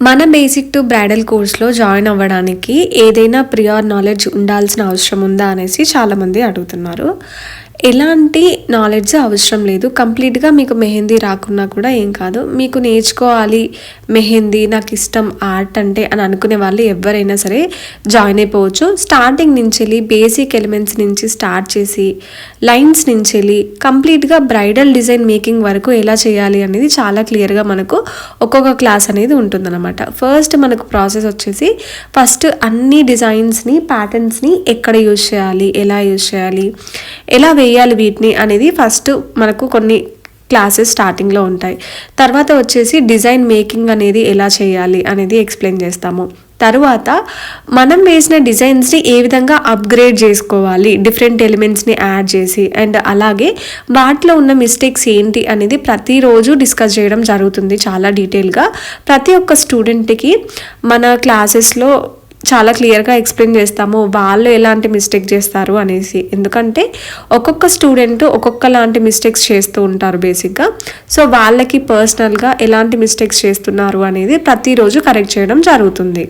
మన basic to bridal కోర్స్‌లో join అవ్వడానికి ఏదైనా ప్రియార్ నాలెడ్జ్ ఉండాల్సిన అవసరం ఉందా అనేసి చాలామంది అడుగుతున్నారు. ఎలాంటి నాలెడ్జ్ అవసరం లేదు. కంప్లీట్‌గా మీకు మెహందీ రాకున్నా కూడా ఏం కాదు. మీకు నేర్చుకోవాలి మెహందీ నాకిష్టం ఆర్ట్ అంటే అని అనుకునే వాళ్ళు ఎవ్వరైనా సరే జాయిన్ అయిపోవచ్చు. స్టార్టింగ్ నుంచెల్లి బేసిక్ ఎలిమెంట్స్ నుంచి స్టార్ట్ చేసి లైన్స్ నుంచెల్లి కంప్లీట్‌గా బ్రైడల్ డిజైన్ మేకింగ్ వరకు ఎలా చేయాలి అనేది చాలా క్లియర్‌గా మనకు ఒక్కొక్క క్లాస్ అనేది ఉంటుందన్నమాట. ఫస్ట్ మనకు ప్రాసెస్ వచ్చేసి ఫస్ట్ అన్ని డిజైన్స్‌ని ప్యాటర్న్స్‌ని ఎక్కడ యూజ్ చేయాలి, ఎలా యూజ్ చేయాలి, ఎలా వేయాలి వీటిని అనేది ఫస్ట్ మనకు కొన్ని క్లాసెస్ స్టార్టింగ్లో ఉంటాయి. తర్వాత వచ్చేసి డిజైన్ మేకింగ్ అనేది ఎలా చేయాలి అనేది ఎక్స్ప్లెయిన్ చేస్తాము. తరువాత మనం వేసిన డిజైన్స్ని ఏ విధంగా అప్గ్రేడ్ చేసుకోవాలి డిఫరెంట్ ఎలిమెంట్స్ని యాడ్ చేసి, అండ్ అలాగే వాటిలో ఉన్న మిస్టేక్స్ ఏంటి అనేది ప్రతిరోజు డిస్కస్ చేయడం జరుగుతుంది చాలా డీటెయిల్గా. ప్రతి ఒక్క స్టూడెంట్కి మన క్లాసెస్లో చాలా క్లియర్గా ఎక్స్ప్లెయిన్ చేస్తాము వాళ్ళు ఎలాంటి మిస్టేక్ చేస్తారు అనేసి. ఎందుకంటే ఒక్కొక్క స్టూడెంట్ ఒక్కొక్కలాంటి మిస్టేక్స్ చేస్తూ ఉంటారు బేసిక్గా. సో వాళ్ళకి పర్సనల్గా ఎలాంటి మిస్టేక్స్ చేస్తున్నారు అనేది ప్రతిరోజు కరెక్ట్ చేయడం జరుగుతుంది.